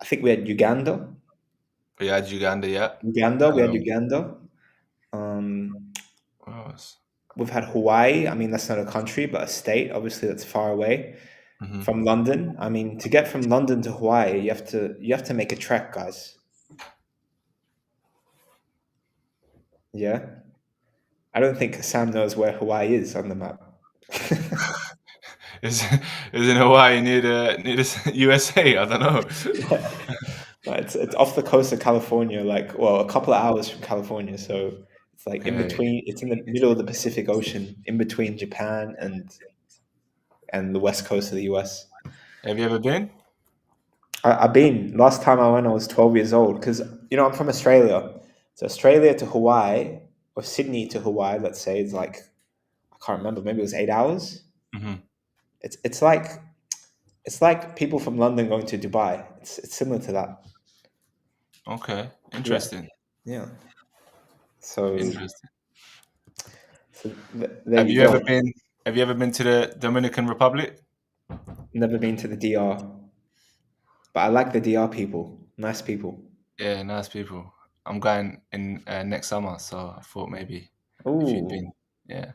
think we had Uganda. We had Uganda, yeah. We had Uganda. Um, What else? we've had Hawaii. I mean, that's not a country, but a state. Obviously, that's far away Hmm. from London. I mean, to get from London to Hawaii, you have to make a trek, guys. Yeah, I don't think Sam knows where Hawaii is on the map. Is in Hawaii near the USA? I don't know. It's off the coast of California, like a couple of hours from California. So it's like in Okay. between. It's in the middle of the Pacific Ocean, in between Japan and the west coast of the US. Have you ever been? I've been. Last time I went, I was 12 years old because I'm from Australia. So Australia to Hawaii or Sydney to Hawaii, let's say, is like I can't remember. Maybe it was 8 hours. Hmm. It's like people from London going to Dubai. It's similar to that. Okay. Yeah, Interesting. yeah. So Interesting. there Have you you ever go. been? Have you ever been to the Dominican Republic? Never been to the DR, but I like the DR people. Nice people. Yeah, nice people. I'm going in next summer, so I thought maybe if you'd Oh, been, yeah,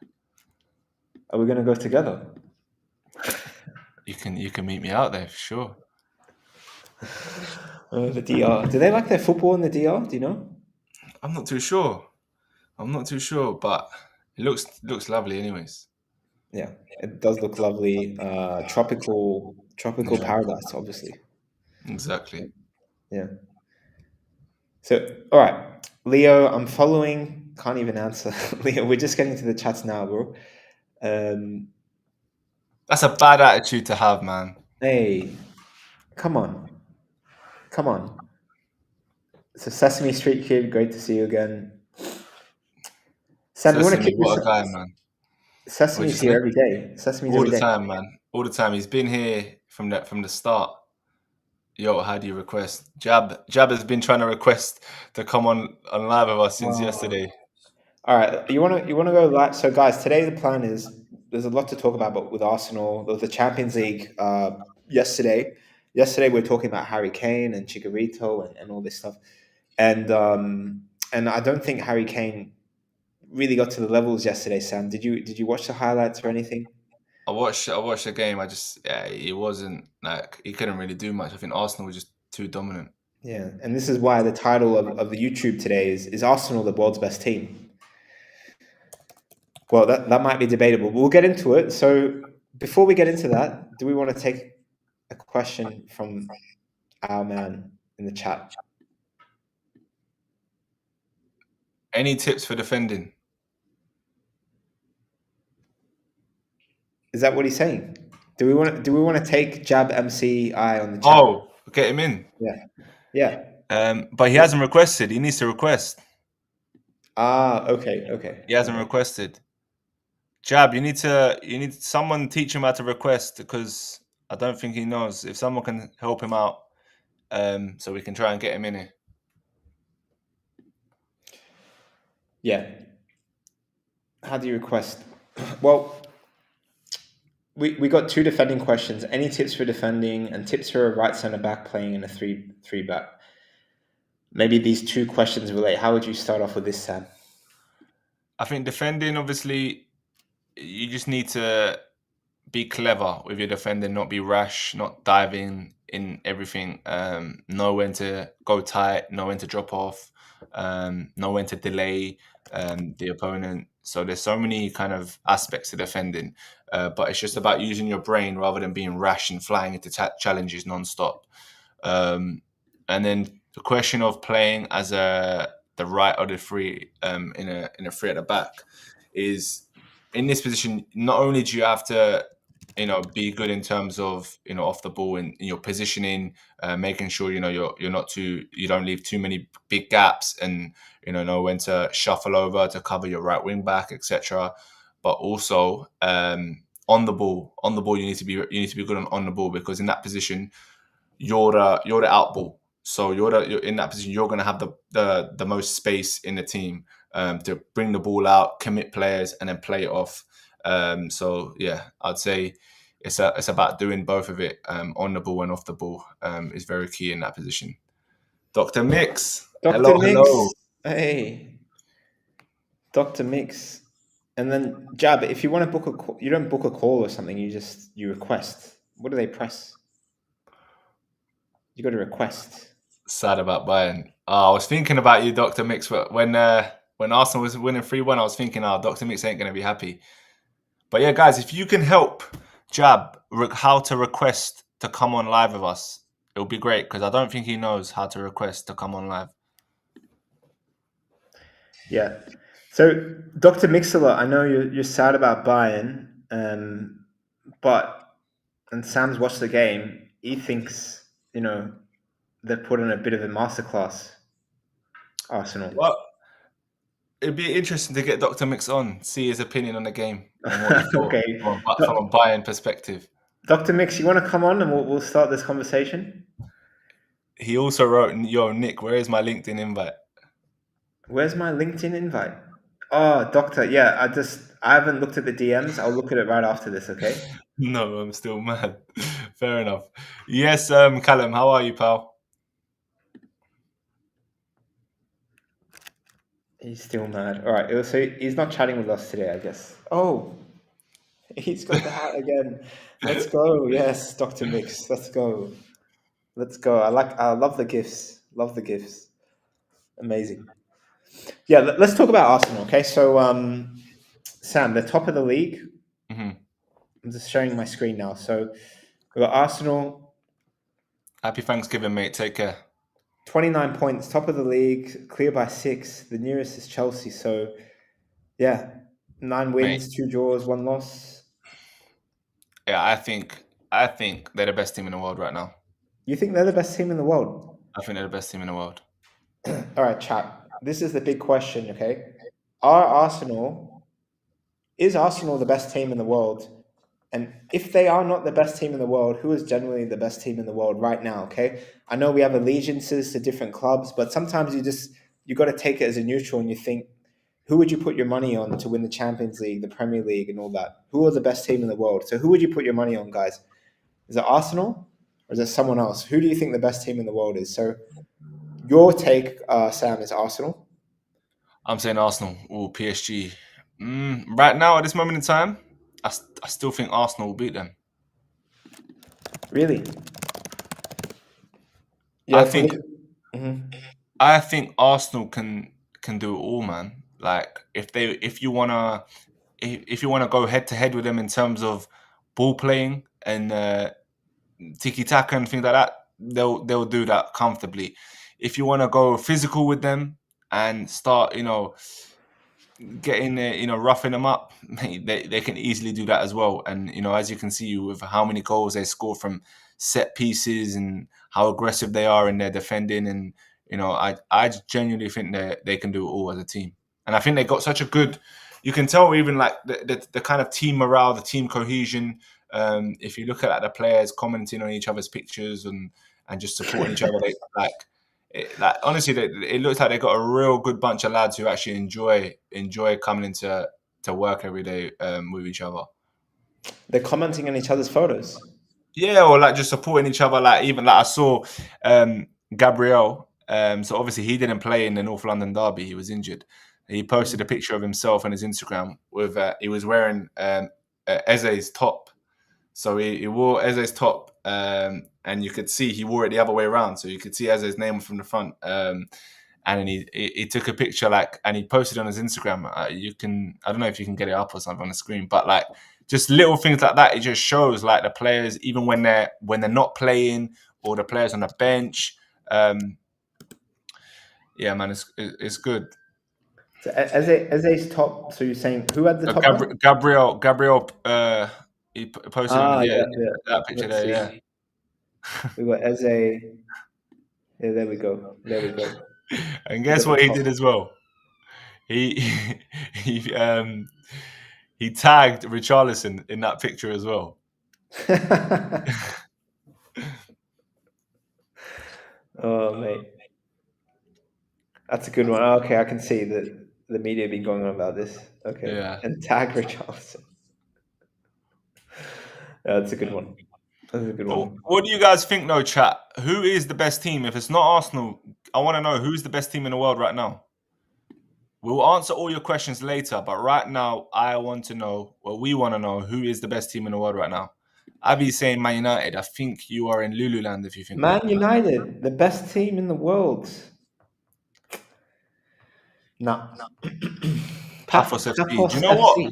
are we gonna go together? you can meet me out there for sure. The DR. Do they like their football in the DR? Do you know? I'm not too sure. I'm not too sure, but it looks lovely, anyways. Yeah, it does look lovely. Tropical Yeah, paradise, obviously. exactly. Yeah. So, all right, Leo, I'm following. Can't even answer, Leo. We're just getting to the chats now, bro. Um, That's a bad attitude to have, man. hey, come on, come on. So, Sesame Street Kid, great to see you again. Sam, you want to Sesame, keep what a this? guy, man. What'd you Sesame's here say? every day. Sesame's All every the day. time, man. All the time. He's been here from the start. Yo, how do you request? Jab has been trying to request to come on live with us since Wow. yesterday. All right, you want to go live? So, guys, today the plan is there's a lot to talk about, but with Arsenal, there was the Champions League yesterday. Yesterday we are talking about Harry Kane and Chicharito and all this stuff, and I don't think Harry Kane really got to the levels yesterday. Sam, did you watch the highlights or anything? I watched the game. Yeah, he wasn't like he couldn't really do much. I think Arsenal was just too dominant. Yeah, and this is why the title of the YouTube today is Arsenal the world's best team? Well, that might be debatable, but we'll get into it. So before we get into that, do we want to take a question from our man in the chat? Any tips for defending? Is that what he's saying? Do we want to take Jab MCI on the chat? Oh, get him in. Yeah. Yeah. But he hasn't requested. He needs to request. Okay, okay, He hasn't okay. requested. Jab, you need someone teach him how to request because I don't think he knows. If someone can help him out, so we can try and get him in here. Yeah. How do you request? Well, we got two defending questions. Any tips for defending and tips for a right centre back playing in a three back? Maybe these two questions relate. How would you start off with this, Sam? I think defending, obviously, you just need to be clever with your defending, not be rash, not diving in everything. Know when to go tight, know when to drop off, know when to delay the opponent. So there's so many kind of aspects to defending, but it's just about using your brain rather than being rash and flying into challenges non-stop. And then the question of playing as the right or the free in a three at the back is in this position. Not only do you have to be good in terms of off the ball in your positioning, making sure you don't leave too many big gaps, and know when to shuffle over to cover your right wing back, etc. But also on the ball you need to be good on the ball, because in that position you're the out ball. So you're in that position. You're going to have the most space in the team to bring the ball out, commit players, and then play it off. So yeah, I'd say it's about doing both of it on the ball and off the ball. Is very key in that position. Dr. Mix, Dr. hello, Mix. hello. Hey, Dr. Mix. And then Jab, if you want to book a call, you don't book a call or something, you request. What do they press? You got to request. Sad about Bayern. I was thinking about you, Dr. Mix, but when Arsenal was winning 3-1, I was thinking, Dr. Mix ain't going to be happy. But yeah, guys, if you can help Jab how to request to come on live with us, it'll be great because I don't think he knows how to request to come on live. Yeah. So, Dr. Mixler, I know you're sad about Bayern, but and Sam's watched the game. He thinks they've put in a bit of a masterclass. Arsenal. Well, it'd be interesting to get Dr. Mix on, see his opinion on the game and what he thought Okay, from a Bayern perspective. Dr. Mix, you want to come on and we'll start this conversation? He also wrote, "Yo, Nick, where is my LinkedIn invite?" Where's my LinkedIn invite? Oh, Doctor, yeah, I haven't looked at the DMs. I'll look at it right after this, okay? No, I'm still mad. Fair enough. Yes, Callum, how are you, pal? He's still mad. All right, so he's not chatting with us today, I guess. Oh, he's got the hat again. Let's go. Yes, Dr. Mix. Let's go. Let's go. I love the gifts. Love the gifts. Amazing. Yeah, let's talk about Arsenal, okay? So, Sam, the top of the league. Mhm. I'm just showing my screen now. So, we've got Arsenal, Happy Thanksgiving, mate. Take care. 29 points, top of the league, clear by 6. The nearest is Chelsea. So, yeah, 9 Mate, wins, 2 draws, 1 loss. yeah, I think they're the best team in the world right now. You think they're the best team in the world? I think they're the best team in the world. All right, chat. This is the big question, okay? Are Arsenal, is Arsenal the best team in the world? And if they are not the best team in the world, who is generally the best team in the world right now, okay? I know we have allegiances to different clubs, but sometimes you got to take it as a neutral and you think, who would you put your money on to win the Champions League, the Premier League, and all that? Who are the best team in the world? So who would you put your money on, guys? Is it Arsenal or is it someone else? Who do you think the best team in the world is? So your take, Sam, is Arsenal. I'm saying Arsenal or PSG. Right now, at this moment in time, I still think Arsenal will beat them. Really? Yeah, I if we think look. Mhm. I think Arsenal can do it all, man. Like if you wanna go head to head with them in terms of ball playing and tiki taka and things like that, they'll do that comfortably. If you want to go physical with them and start, getting there, roughing them up, mate, they can easily do that as well. And as you can see with how many goals they score from set pieces and how aggressive they are in their defending, and I genuinely think they can do it all as a team. And I think they got such a good. You can tell even like the kind of team morale, the team cohesion. If you look at like, the players commenting on each other's pictures and just supporting each other, they like honestly, it looks like they got a real good bunch of lads who actually enjoy coming into to work every day with each other. They're commenting on each other's photos. Yeah, or like just supporting each other. Like even like I saw Gabriel. So obviously he didn't play in the North London derby. He was injured. He posted a picture of himself on his Instagram with he was wearing Eze's top. So he wore Eze's top, and you could see he wore it the other way around. So you could see Eze's name from the front. And then he took a picture and he posted on his Instagram. I don't know if you can get it up or something on the screen, but like just little things like that. It just shows like the players, even when they're not playing or the players on the bench. Yeah, man, it's good. So Eze's top. So you're saying who had the top on? Gabriel, he posted on Ah, yeah, yeah. that picture Let's there. see. Yeah, We got Eze. Yeah, there we go. There we go. and We guess got the what he top. did as well? He he um he tagged Richarlison in that picture as well. Oh, mate, that's a good one. Oh, okay, I can see that the media have been going on about this. Okay, Yeah. and tag Richarlison. That's a good one. That's a good But one. what do you guys think, though, chat? Who is the best team? If it's not Arsenal, I want to know who's the best team in the world right now. We'll answer all your questions later, but right now, I want to know, well, we want to know who is the best team in the world right now. Abby's saying Man United. I think you are in Lululand if you think that. Man United, the best team in the world. No. Paphos FC. Do you Paphos know what? FC.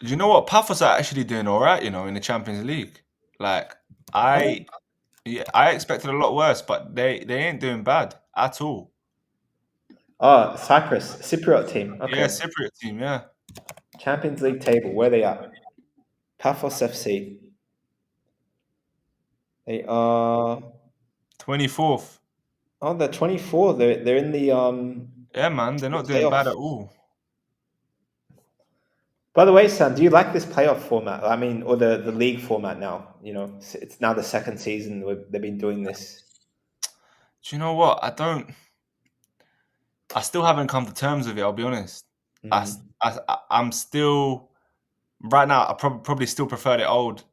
Do you know what? Paphos are actually doing all right, in the Champions League. Like, Are they? I expected a lot worse, but they ain't doing bad at all. Oh, Cyprus, Cypriot team. Yeah, Okay. Cypriot team, yeah. Champions League table. Where they at? Paphos FC. They are. 24th. Oh, they're 24. They're in the Yeah, man, they're the not doing bad playoff. at all. By the way, Sam, do you like this playoff format? I mean, or the league format now? It's now the second season they've been doing this. Do you know what? I still haven't come to terms with it, I'll be honest. Mm, I'm still, right now, I probably still prefer the old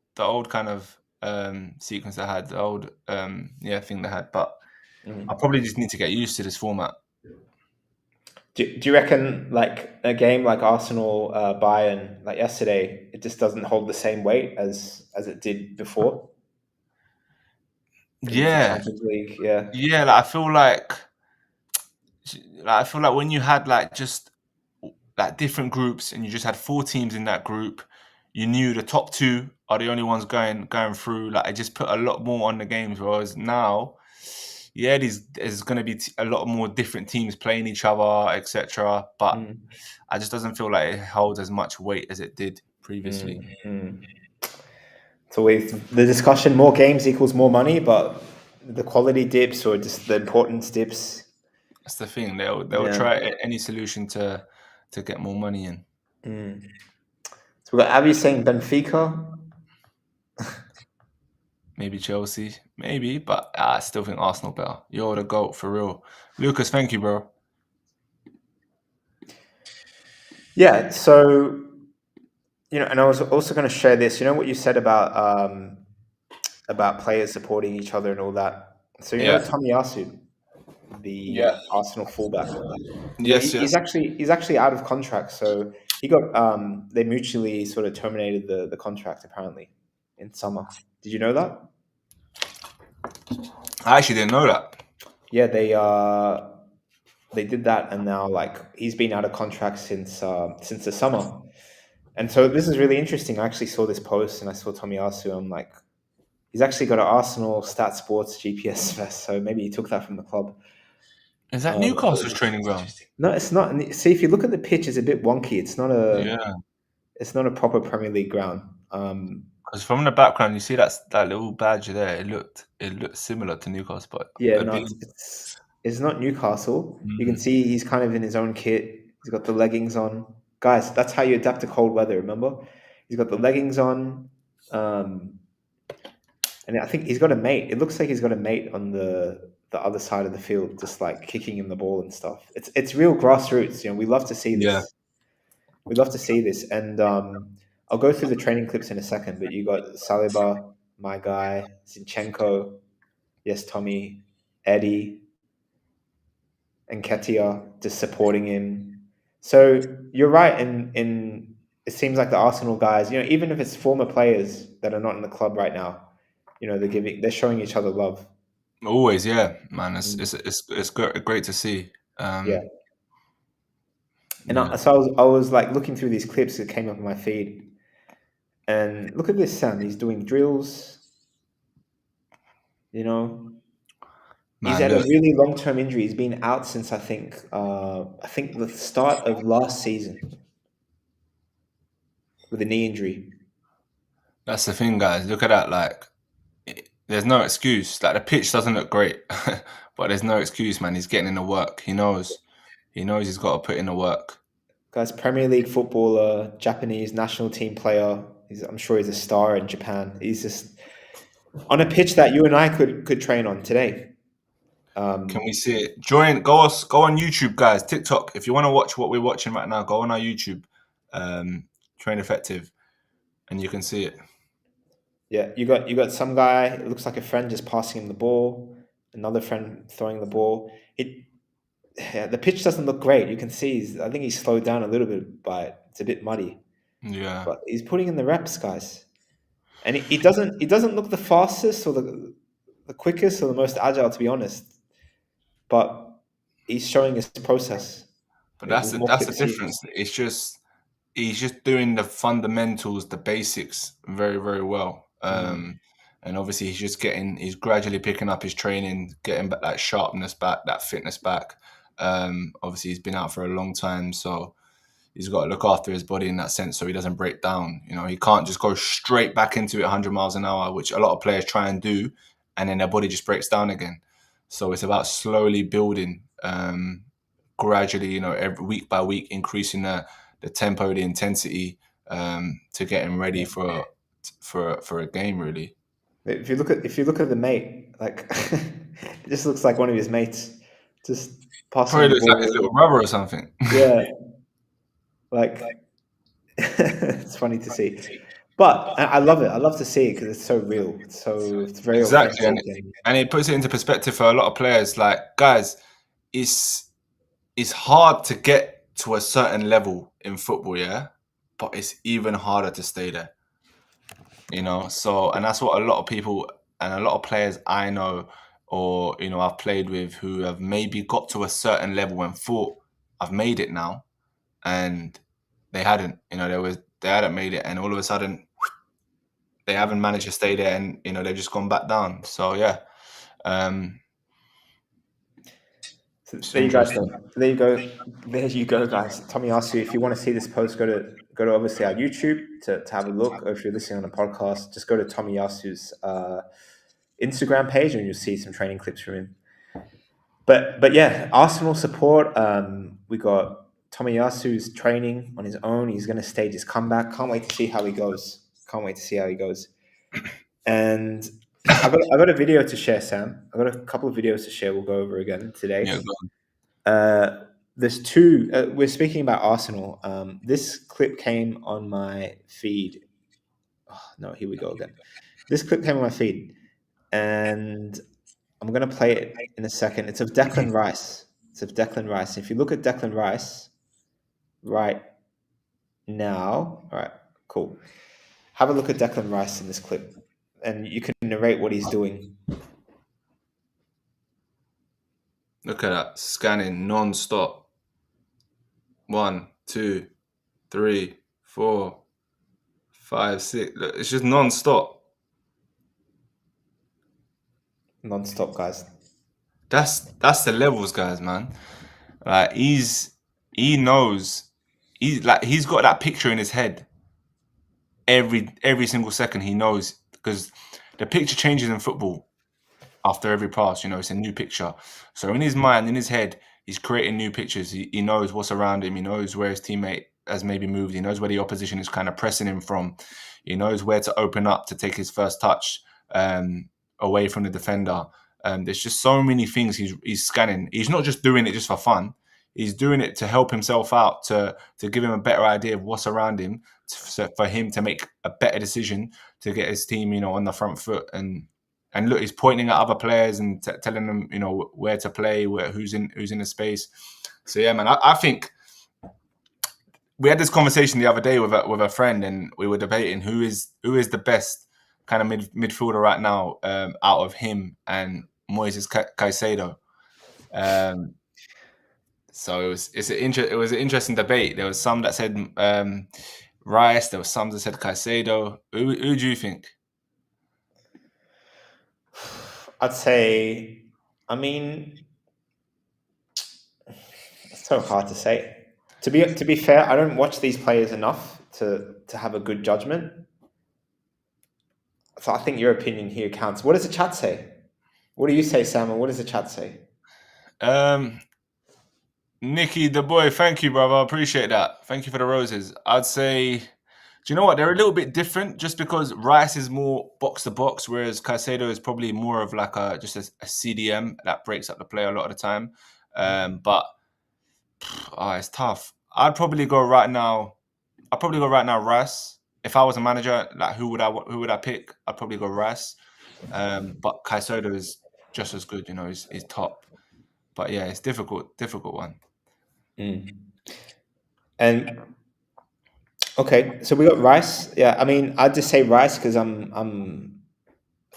kind of sequence I had, the old thing they had, but I mm. probably just need to get used to this format. Do you reckon like a game like Arsenal Bayern like yesterday, it just doesn't hold the same weight as it did before in for Yeah, Champions League? Yeah. yeah. I feel like when you had like just like different groups and you just had four teams in that group, you knew the top two are the only ones going through. Like, it just put a lot more on the games. Whereas now, yeah, there's going to be a lot more different teams playing each other, etc. But Mm, I just doesn't feel like it holds as much weight as it did previously. mm, mm. It's always the discussion: more games equals more money, but the quality dips or just the importance dips. That's the thing. They'll Yeah. try any solution to get more money in. Mm. So we got Abby saying Benfica. Maybe Chelsea, maybe, but I still think Arsenal better. You're the GOAT for real. Lucas, thank you, bro. Yeah. So and I was also going to share this. You know what you said about players supporting each other and all that. So Yeah. Tomiyasu, the Yeah. Arsenal fullback. Yes, He's yes. actually out of contract. So he got they mutually sort of terminated the contract apparently in summer. Did you know that? I actually didn't know that. Yeah, they did that, and now like he's been out of contract since the summer. And so this is really interesting. I actually saw this post and I saw Tomiyasu. I'm like, he's actually got an Arsenal Stat Sports GPS vest, so maybe he took that from the club. Is that Um, Newcastle's training ground? no, it's not. See, if you look at the pitch, it's a bit wonky. Yeah. It's not a proper Premier League ground. Because from the background, you see that little badge there. It looked similar to Newcastle, but Yeah, a no, bit. it's not Newcastle. You can Mm, see he's kind of in his own kit. He's got the leggings on. Guys, that's how you adapt to cold weather. Remember, he's got the leggings on. Um, And I think he's got a mate. It looks like he's got a mate on the other side of the field, just like kicking him the ball and stuff. It's real grassroots. We love to see yeah, this. We love to see this, and I'll go through the training clips in a second. But you got Saliba, my guy, Zinchenko, yes, Tommy, Eddie, and Ketia just supporting him. So you're right. In it seems like the Arsenal guys, even if it's former players that are not in the club right now, they're showing each other love. always, yeah, man. It's Mm. it's it's, it's great to see. Yeah, and Yeah, so I was like looking through these clips that came up on my feed, and look at this, Sam. He's doing drills. You know, he's man. had a Look, really long-term injury. He's been out since I think the start of last season with a knee injury. that's the thing, guys. Look at that. Like, there's no excuse. Like, the pitch doesn't look great, but there's no excuse, man. He's getting in the work. He knows. He knows he's got to put in the work. Guy's Premier League footballer, Japanese national team player. I'm sure he's a star in Japan. He's just on a pitch that you and I could train on today. Can we see it? Go on YouTube, guys. TikTok. If you want to watch what we're watching right now, go on our YouTube. Train Effective, and you can see it. Yeah, you got some guy. It looks like a friend just passing him the ball. Another friend throwing the ball. Yeah, the pitch doesn't look great. You can see. I think he's slowed down a little bit, but it's a bit muddy. Yeah, But he's putting in the reps, guys, and he doesn't look the fastest or the quickest or the most agile, to be honest. But he's showing his process. but There's more that's the clips here. difference. It's just he's just doing the fundamentals, the basics very, very well. Mm. And obviously he's gradually picking up his training, getting back that sharpness back, that fitness back. Obviously he's been out for a long time, so he's got to look after his body in that sense so he doesn't break down. You know, he can't just go straight back into it 100 miles an hour, which a lot of players try and do, and then their body just breaks down again. So it's about slowly building, gradually, you know, every week by week, increasing the tempo, the intensity, to get him ready Yeah. for a game. Really, If you look at the mate, like it just looks like one of his mates, just passing probably him the looks like his ball. little brother or something. Yeah, like it's funny to see. But I love it. I love to see it because it's so real. It's very Exactly, authentic, and and it puts it into perspective for a lot of players. Like, guys, it's it's hard to get to a certain level in football, yeah, but it's even harder to stay there. You know, so and that's what a lot of people and a lot of players I know or you know I've played with who have maybe got to a certain level and thought I've made it now, and they hadn't. You know, they hadn't made it, and all of a sudden they haven't managed to stay there, and you know they've just gone back down. So yeah, um, so it's there you guys interesting. go. There you go. There you go, guys. Tomiyasu, if you want to see this post, go to obviously our YouTube to have a look. Or if you're listening on a podcast, just go to Tomiyasu's Instagram page and you'll see some training clips from him. But yeah, Arsenal support. We got Tomiyasu's training on his own. He's going to stage his comeback. Can't wait to see how he goes. Can't wait to see how he goes. And I got a video to share, Sam. I got a couple of videos to share. We'll go over again today. Yeah, There's two. We're speaking about Arsenal. This clip came on my feed. Oh, no, here we go again. This clip came on my feed, and I'm gonna play it in a second. It's of Declan Rice. It's of Declan Rice. If you look at Declan Rice right now, all right, cool. Have a look at Declan Rice in this clip, and you can narrate what he's doing. look at that scanning non-stop. 1, 2, 3, 4, 5, 6. Look, it's just non-stop. Non-stop, guys. That's the levels, guys, man. Like he knows he's got that picture in his head every single second. He knows because the picture changes in football after every pass. You know, it's a new picture. So in his mind, in his head, he's creating new pictures. He knows what's around him. He knows where his teammate has maybe moved. He knows where the opposition is kind of pressing him from. He knows where to open up to take his first touch away from the defender. There's just so many things he's scanning. He's not just doing it just for fun. He's doing it to help himself out, to give him a better idea of what's around him, for him to make a better decision to get his team, you know, on the front foot. And look, he's pointing at other players and telling them, you know, where to play, who's in the space. So yeah, man, I think we had this conversation the other day with a friend, and we were debating who is the best kind of midfielder right now, out of him and Moises Caicedo. Um, so it was an interesting debate. There was some that said Rice. There was some that said Caicedo. Who do you think? I'd say, I mean, it's so hard to say. To be fair, I don't watch these players enough to have a good judgment. So I think your opinion here counts. What does the chat say? What do you say, Sam? And what does the chat say? Um, Nicky, the boy, thank you, brother. I appreciate that. Thank you for the roses. I'd say, do you know what? They're a little bit different just because Rice is more box to box, whereas Caicedo is probably more of like a CDM that breaks up the play a lot of the time. But it's tough. I'd probably go right now. Rice. if I was a manager, like who would I pick? I'd probably go Rice. But Caicedo is just as good. He's top. But yeah, it's difficult one. Mm. And okay, so we got Rice. Yeah, I mean, I'd just say Rice because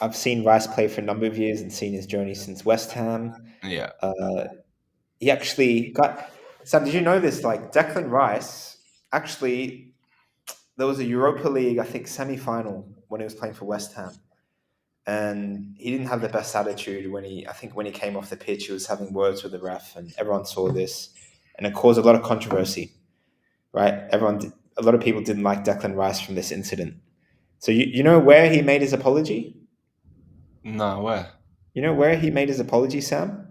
I've seen Rice play for a number of years and seen his journey since West Ham. Yeah. Uh, he actually got. Sam, did you know this? Like Declan Rice, actually, there was a Europa League, I think, semi-final when he was playing for West Ham, and he didn't have the best attitude I think when he came off the pitch, he was having words with the ref, and everyone saw this, and it caused a lot of controversy. Right? A lot of people didn't like Declan Rice from this incident. So you know where he made his apology? No, where? You know where he made his apology, Sam?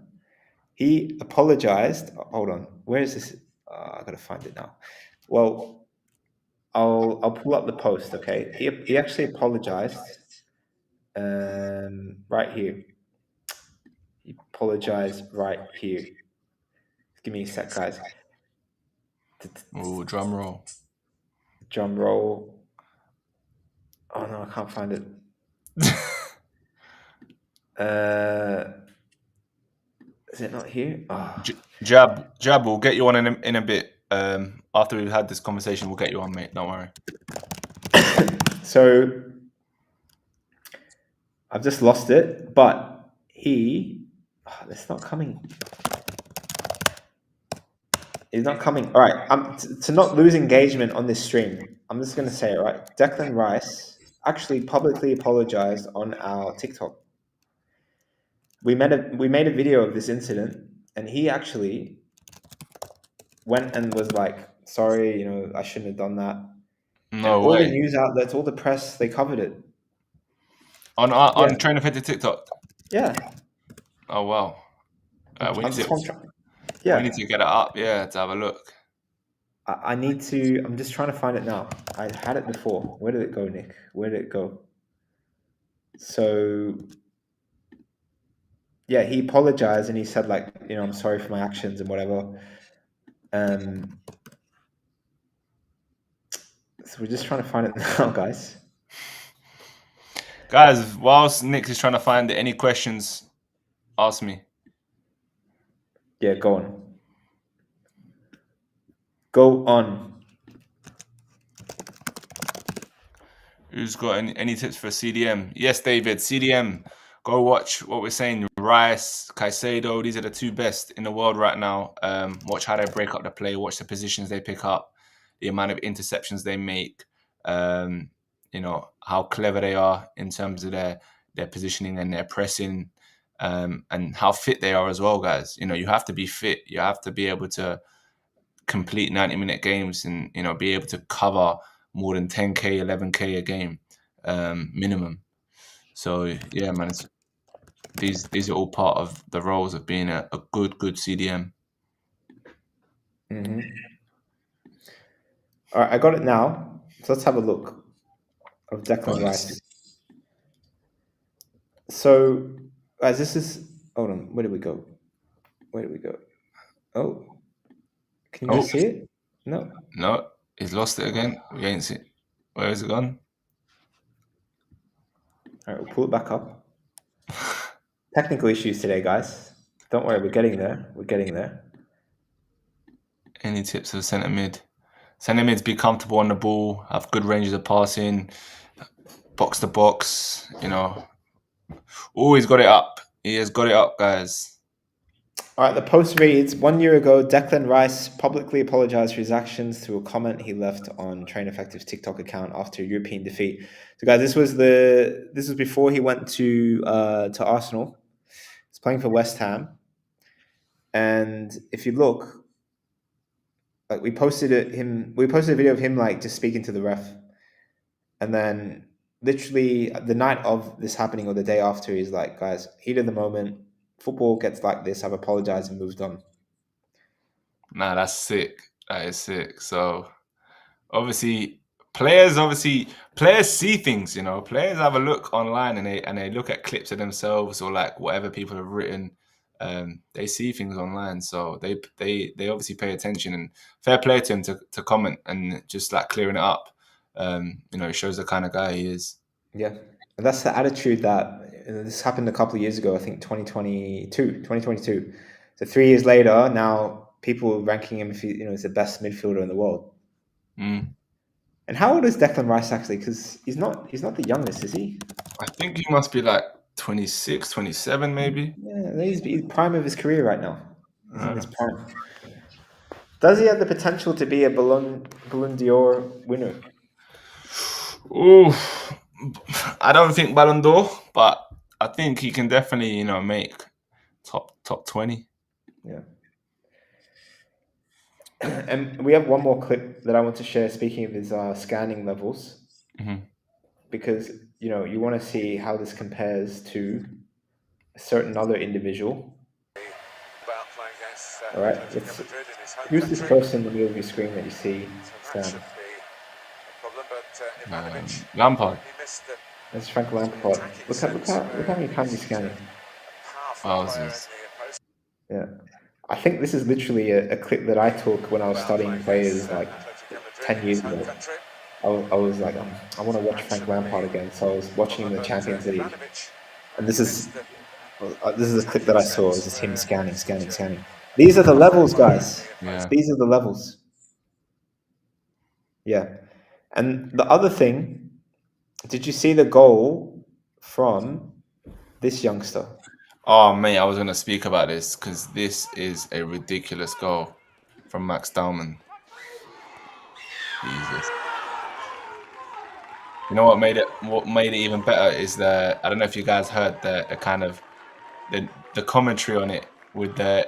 He apologized. Hold on. Where is this? I gotta find it now. Well, I'll pull up the post. Okay. He actually apologized. Right here. He apologized right here. Give me a sec, guys. Oh, drum roll. Drum roll. Oh no, I can't find it. Is it not here? Oh. Jab, we'll get you on in a bit. After we've had this conversation, we'll get you on, mate. Don't worry. So I've just lost it, but it's not coming. It's not coming. All right, to not lose engagement on this stream, I'm just going to say it, right? Declan Rice actually publicly apologized on our TikTok. We made a video of this incident, and he actually went and was like, "Sorry, I shouldn't have done that." And No all the way. news outlets, all the press, they covered it. On Train of Head to TikTok. Yeah. Oh wow. We need to get it up, yeah, to have a look. I need to. I'm just trying to find it now. I had it before. Where did it go, Nick? Where did it go? So, yeah, he apologized and he said, like, I'm sorry for my actions and whatever. So we're just trying to find it now, guys. Guys, whilst Nick is trying to find it, any questions, ask me. Yeah, go on. Go on. Who's got any tips for CDM? Yes, David, CDM. Go watch what we're saying. Rice, Caicedo, these are the two best in the world right now. Watch how they break up the play. Watch the positions they pick up, the amount of interceptions they make. How clever they are in terms of their positioning and their pressing, and how fit they are as well, guys. You have to be fit. You have to be able to complete 90-minute games and be able to cover more than 10k 11k a game minimum. So yeah, man, these are all part of the roles of being a good CDM. All right, I got it now. So let's have a look of Declan Rice. So, guys, this is. Hold on. Where did we go? Oh, can you guys see it? No, he's lost it again. We ain't see. Where is it gone? All right, we'll pull it back up. Technical issues today, guys. Don't worry, we're getting there. Any tips for centre mid? Centre mids be comfortable on the ball, have good ranges of passing, box to box. Always got it up. He has got it up, guys. All right, the post reads: 1 year ago, Declan Rice publicly apologized for his actions through a comment he left on Train Effective's TikTok account after a European defeat. So, guys, this was before he went to Arsenal. He's playing for West Ham, and if you look, like we posted a video of him like just speaking to the ref, and then literally the night of this happening or the day after, he's like, "Guys, heat of the moment. Football gets like this. I've apologized and moved on." Nah, that's sick. That is sick. So obviously players see things. Players have a look online and they look at clips of themselves or like whatever people have written. They see things online, so they obviously pay attention, and fair play to him to comment and just like clearing it up. It shows the kind of guy he is. Yeah, and that's the attitude that this happened a couple of years ago. I think 2022. So 3 years later, now people ranking him if he's the best midfielder in the world. Mm. And how old is Declan Rice actually? Because he's not the youngest, is he? I think he must be like 26, 27 maybe. Yeah, he's prime of his career right now. He's in his Uh, prime. Does he have the potential to be a Ballon d'Or winner? Ooh, I don't think Ballon d'Or, but I think he can definitely, make top 20. Yeah. And we have one more clip that I want to share. Speaking of his scanning levels, Hmm. because you want to see how this compares to a certain other individual. All right, who's this person in the middle of your screen that you see scan? Lampard. That's Frank Lampard. Look how many times he's scanning. Wowzers. Yeah, I think this is literally a clip that I took when I was studying players like 10 years ago. I was like, I want to watch Frank Lampard again, so I was watching him in the Champions League, and this is a clip that I saw. It's just him scanning, scanning, scanning. These are the levels, guys. Yeah. These are the levels. Yeah, and the other thing, did you see the goal from this youngster? Oh, mate, I was going to speak about this because this is a ridiculous goal from Max Dowman. Jesus. You know what made it even better is I don't know if you guys heard the kind of the commentary on it with there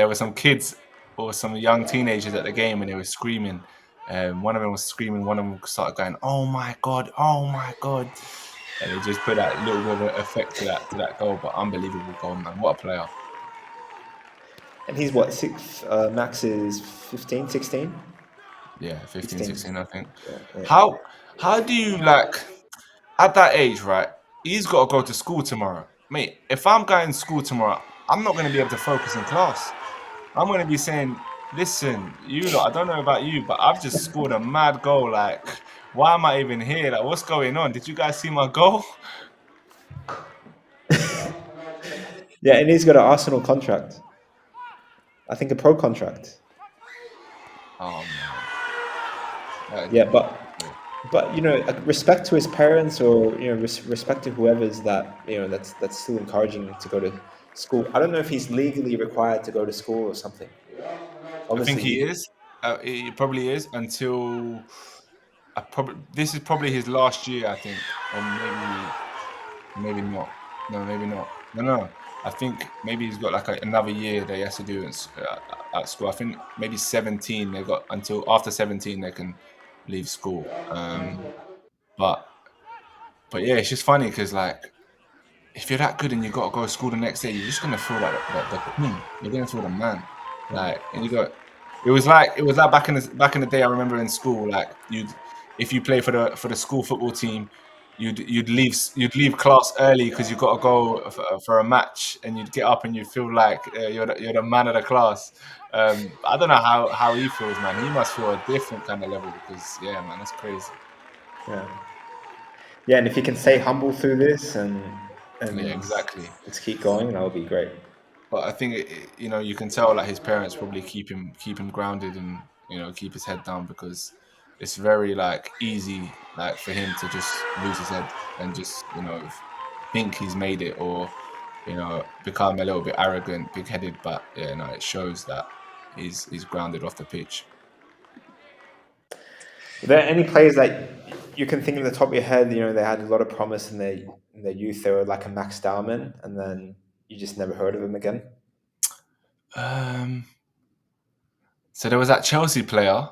were some kids or some young teenagers at the game and they were screaming. One of them was screaming, one of them started going, "Oh my god, oh my god." And it just put that little bit of an effect to that goal, but unbelievable goal, man. What a player. And he's what, six? Max is 15, 16? Yeah, 15, 16. 16, I think. Yeah, yeah. How do you at that age, right? He's got to go to school tomorrow. Mate, if I'm going to school tomorrow, I'm not going to be able to focus in class. I'm going to be saying, listen, you lot, I don't know about you, but I've just scored a mad goal. Like, why am I even here? Like, what's going on? Did you guys see my goal? Yeah, and he's got an Arsenal contract. I think a pro contract. Oh, man. That is Yeah, ridiculous. but respect to his parents, or respect to whoever's that's still encouraging him to go to school. I don't know if he's legally required to go to school or something. I think Obviously, he is. He probably is until this is probably his last year, I think, or maybe not. No, maybe not. No. I think maybe he's got like another year that he has to do at school. I think maybe 17. They got until after 17 they can leave school. But yeah, it's just funny because if you're that good and you got to go to school the next day, you're just gonna feel like the king. You're gonna feel the man. And you got. It was like back in the day. I remember in school, if you play for the school football team, you'd leave class early because you got to go for a match, and you'd get up and you'd feel like you're the man of the class. I don't know how he feels, man. He must feel a different kind of level because yeah, man, that's crazy. yeah, yeah. And if he can stay humble through this Yeah, and exactly. let's keep going, that would be great. But I think you can tell like his parents probably keep him grounded and keep his head down because it's very easy for him to just lose his head and just think he's made it or become a little bit arrogant, big headed. But yeah, no, it shows that he's grounded off the pitch. Are there any players that you can think of the top of your head? They had a lot of promise in their youth. They were like a Max Dowman, and then you just never heard of them again. Um, so there was that Chelsea player.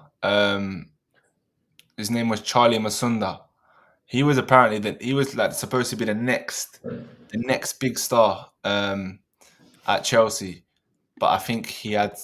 His name was Charlie Masunda. He was apparently he was supposed to be the next big star at Chelsea, but I think he had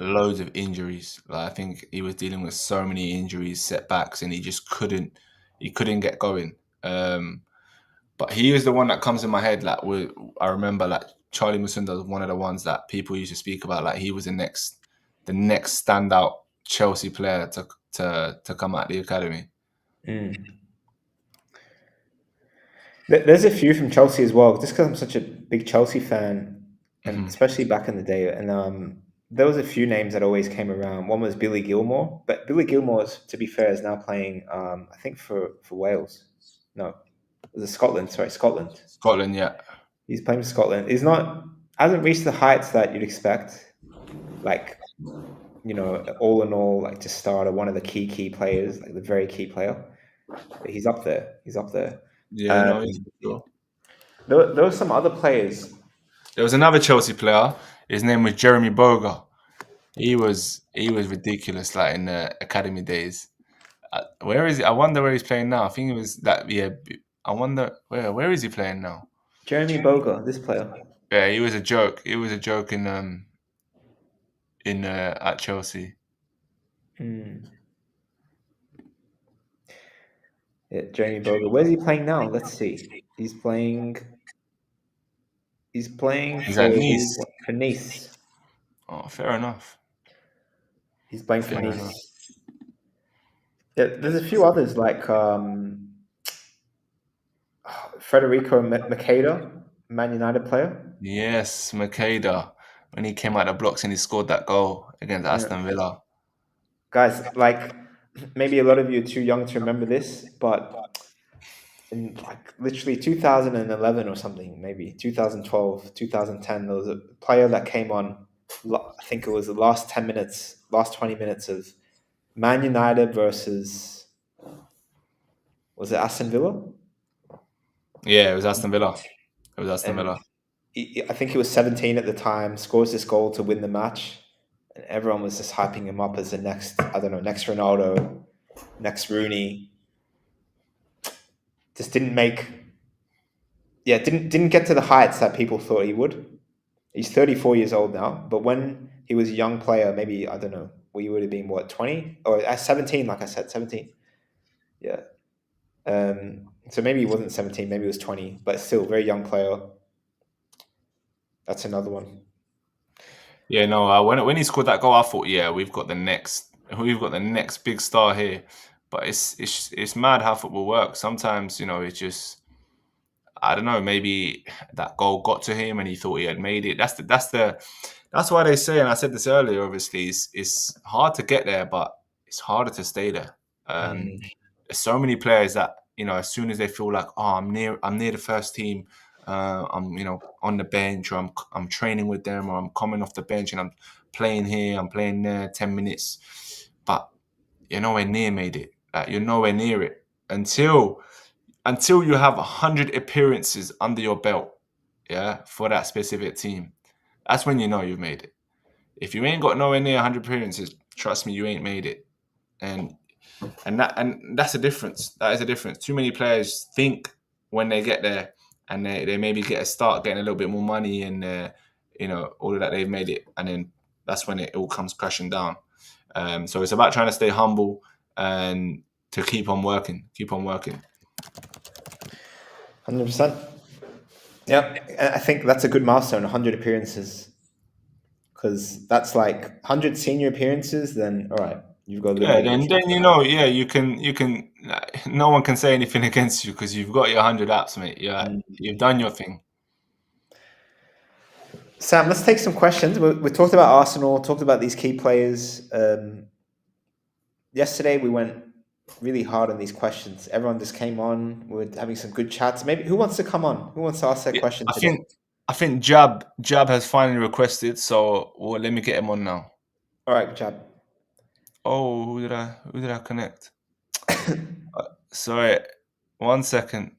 loads of injuries. I think he was dealing with so many injuries, setbacks, and he couldn't get going. But he is the one that comes in my head. I remember Charlie Musunda was one of the ones that people used to speak about. He was the next standout Chelsea player to come out the academy. Mm. There's a few from Chelsea as well. Just because I'm such a big Chelsea fan, and Mm-hmm. especially back in the day, and there was a few names that always came around. One was Billy Gilmore, but Billy Gilmore, to be fair, is now playing. I think for Wales. No, it was Scotland. Sorry, Scotland. Scotland, yeah. He's playing for Scotland. He's not hasn't reached the heights that you'd expect. Like, all in all, like, just starter, one of the key players, like the very key player. But he's up there. He's up there. Yeah, Um, no, he's for sure. there were some other players. There was another Chelsea player. His name was Jeremy Boga. He was ridiculous, like in the academy days. Where is he? I wonder where he's playing now. I think it was that. Yeah, I wonder where is he playing now? Jeremy Boga, this player. Yeah, he was a joke. He was a joke in at Chelsea. Hmm. Yeah, Jeremy Boga. Where's he playing now? Let's see. He's playing. He's playing He's at for Nice. for Nice. Oh, fair enough. He's playing for Fair enough. Nice. Yeah, there's a few others like Federico Makeda, Man United player. Yes, Makeda, when he came out the blocks and he scored that goal against Yeah. Aston Villa. Guys, like, maybe a lot of you are too young to remember this, but in like literally 2011 or something, maybe 2012, 2010, there was a player that came on. I think it was the last 10 minutes, last 20 minutes of Man United versus, was it Aston Villa? Yeah, it was Aston Villa. It was Aston And Villa. I think he was 17 at the time, scores this goal to win the match. And everyone was just hyping him up as the next, I don't know, next Ronaldo, next Rooney. Just didn't get to the heights that people thought he would. He's 34 years old now, but when he was a young player, maybe, I don't know, we would have been what, 20 or at 17, like I said, 17. Yeah. So maybe he wasn't 17, maybe he was 20, but still very young player. That's another one. Yeah, no. When he scored that goal, I thought, yeah, we've got the next big star here. But it's mad how football works. Sometimes it's just I don't know. Maybe that goal got to him and he thought he had made it. That's why they say, and I said this earlier. Obviously, it's hard to get there, but it's harder to stay there. Um, Mm. there's so many players that as soon as they feel like, oh, I'm near the first team. I'm on the bench, or I'm training with them, or I'm coming off the bench and I'm playing here, I'm playing there, 10 minutes, but you're nowhere near made it. You're nowhere near it until you have 100 appearances under your belt, yeah, for that specific team. That's when you know you've made it. If you ain't got nowhere near 100 appearances, trust me, you ain't made it. And that's a difference. That is a difference. Too many players think when they get there and they maybe get a start getting a little bit more money and all of that, they've made it, and then that's when it all comes crashing down. So it's about trying to stay humble and to keep on working. 100%. Yeah, I think that's a good milestone, 100 appearances, because that's like 100 senior appearances. Then, all right, you've got a little Yeah, bit of then experience. yeah, you can. No one can say anything against you because you've got your 100 apps, mate. Yeah, Mm. you've done your thing. Sam, let's take some questions. We talked about Arsenal, talked about these key players. Yesterday, we went really hard on these questions. Everyone just came on. We were having some good chats. Maybe who wants to come on? Who wants to ask their Yeah, question I today? think I think Jab has finally requested, so let me get him on now. All right, Jab. Oh, who did I connect? Sorry, 1 second.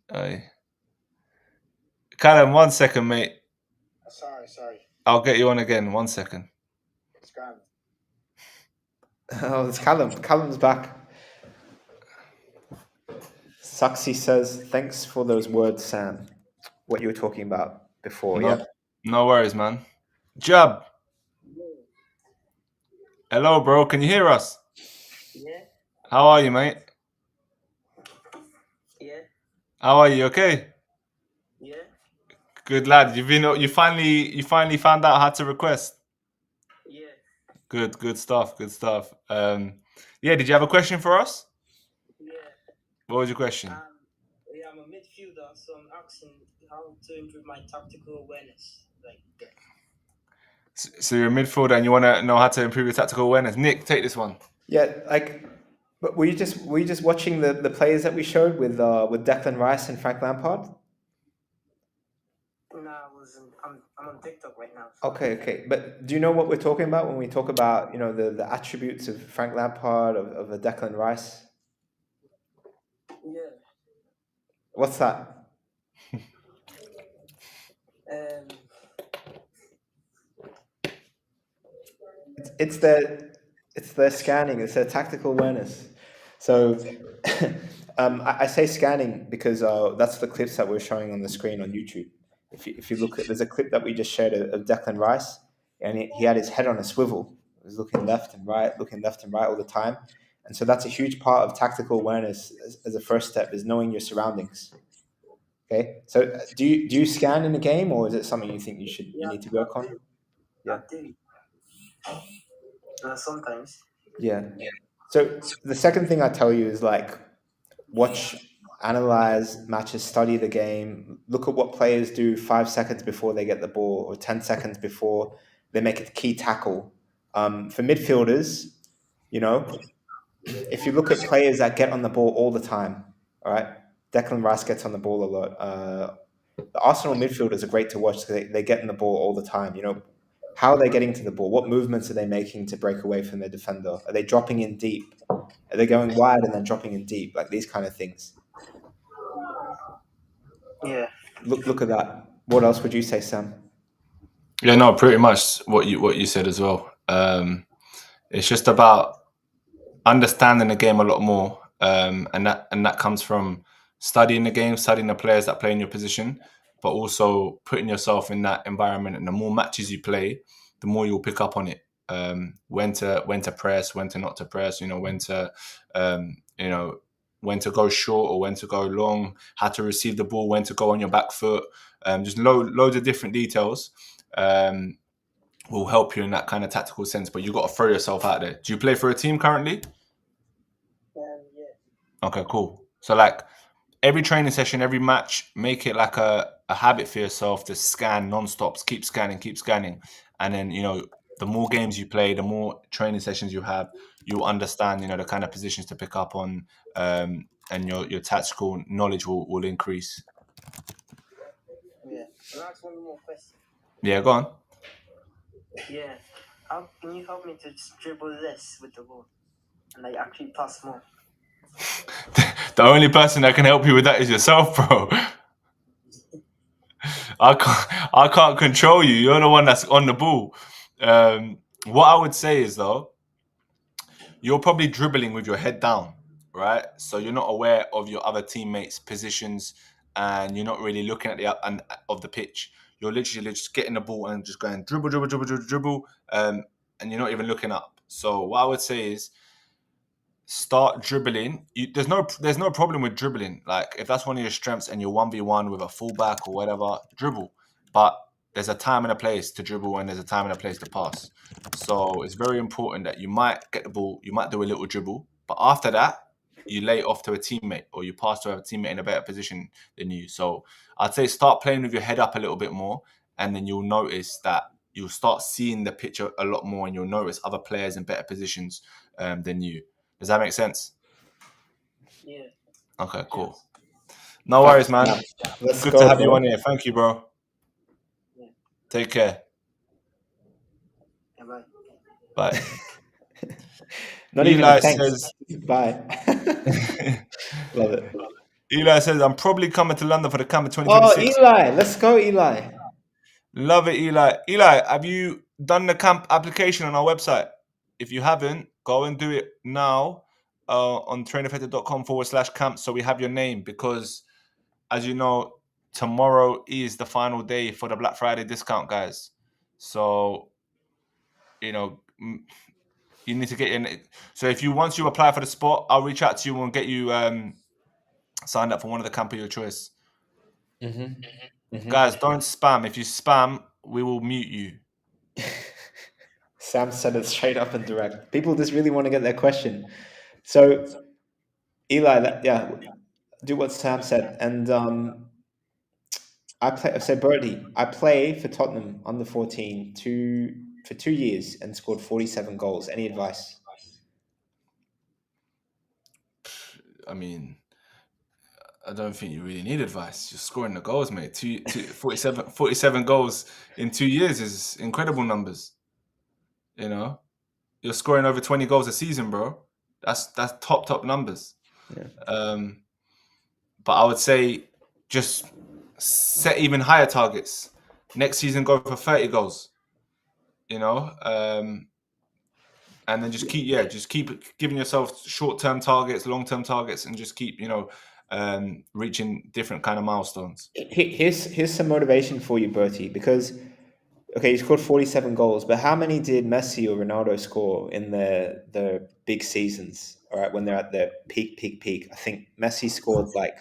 Callum, 1 second, mate. Sorry. I'll get you on again. 1 second. It's grand. Oh, it's Callum. Callum's back. Saxy says, thanks for those words, Sam. What you were talking about before. No, Yeah. no worries, man. Jab, hello, bro. Can you hear us? Yeah, How are you, mate? yeah, How are you? Okay. yeah, Good lad. You finally found out how to request. yeah. Good stuff. Good stuff. Yeah, did you have a question for us? Yeah. What was your question? Yeah, I'm a midfielder, so I'm asking how to improve my tactical awareness. Like, yeah. So you're a midfielder and you want to know how to improve your tactical awareness. Nick, take this one. Yeah, like, but were you just watching the players that we showed with Declan Rice and Frank Lampard? No, I'm on TikTok right now. So. Okay. But do you know what we're talking about when we talk about the attributes of Frank Lampard of a Declan Rice? Yeah. What's that? It's their scanning. It's their tactical awareness. So I say scanning because that's the clips that we're showing on the screen on YouTube. If you look at, there's a clip that we just shared of Declan Rice, and he had his head on a swivel. He was looking left and right all the time. And so that's a huge part of tactical awareness as a first step, is knowing your surroundings. Okay, so do you scan in the game, or is it something you think you need to work on? Yeah. I do. Sometimes. Yeah. So the second thing I tell you is like watch, analyze matches, study the game, look at what players do 5 seconds before they get the ball or 10 seconds before they make a key tackle. For midfielders, if you look at players that get on the ball all the time, all right, Declan Rice gets on the ball a lot. The Arsenal midfielders are great to watch because they get in the ball all the time. How are they getting to the ball? What movements are they making to break away from their defender? Are they dropping in deep? Are they going wide and then dropping in deep? Like these kind of things. Yeah. Look at that. What else would you say, Sam? Yeah, no, pretty much what you said as well. It's just about understanding the game a lot more, and that comes from studying the game, studying the players that play in your position, but also putting yourself in that environment. And the more matches you play, the more you'll pick up on it. When to press, when to not to press. When to when to go short or when to go long. How to receive the ball, when to go on your back foot. Just loads of different details. Will help you in that kind of tactical sense, but you got to throw yourself out there. Do you play for a team currently? Yeah. Okay, cool. So like every training session, every match, make it like a habit for yourself to scan non-stop, keep scanning. And then, the more games you play, the more training sessions you have, you'll understand, the kind of positions to pick up on, and your tactical knowledge will increase. Yeah. I'll ask one more question. Yeah, go on. Yeah. How can you help me to dribble less with the ball and like actually pass more? The only person that can help you with that is yourself, bro. I can't control you. You're the one that's on the ball. What I would say is though, you're probably dribbling with your head down, right? So you're not aware of your other teammates' positions, and you're not really looking at the up and of the pitch. You're literally just getting the ball and just going dribble, and you're not even looking up. So what I would say is start dribbling. There's no problem with dribbling. Like if that's one of your strengths and you're 1v1 with a fullback or whatever, dribble. But there's a time and a place to dribble and there's a time and a place to pass. So it's very important that you might get the ball, you might do a little dribble, but after that, you lay it off to a teammate or you pass to a teammate in a better position than you. So I'd say start playing with your head up a little bit more, and then you'll notice that you'll start seeing the picture a lot more, and you'll notice other players in better positions than you. Does that make sense? Yeah. Okay, cool. No worries, man. Let's Good go, to have bro. you on here. Thank you, bro. Yeah. Take care. Yeah, bye. Bye. Not even Eli a thanks. says, Bye. Love it. Eli says, I'm probably coming to London for the camp in Oh, 2026. Eli. Let's go, Eli. Love it, Eli. Eli, have you done the camp application on our website? If you haven't, go and do it now on traineffective.com/camp so we have your name, because as you know, tomorrow is the final day for the Black Friday discount, guys. So, you need to get your name. So if once you apply for the spot, I'll reach out to you and get you signed up for one of the camp of your choice. Mm-hmm. Guys, don't spam. If you spam, we will mute you. Sam said it straight up and direct. People just really want to get their question. So Eli, yeah, do what Sam said, and I play. So Birdie, I play for Tottenham under 14 for 2 years and scored 47 goals. Any advice? I mean, I don't think you really need advice. You're scoring the goals, mate. 47 goals in 2 years is incredible numbers. You know, you're scoring over 20 goals a season, bro. That's top numbers. Yeah. But I would say just set even higher targets. Next season, go for 30 goals. You know, and then just keep giving yourself short-term targets, long-term targets, and just keep reaching different kind of milestones. Here's some motivation for you, Bertie, because okay, you scored 47 goals, but how many did Messi or Ronaldo score in the big seasons? All right, when they're at their peak. I think Messi scored like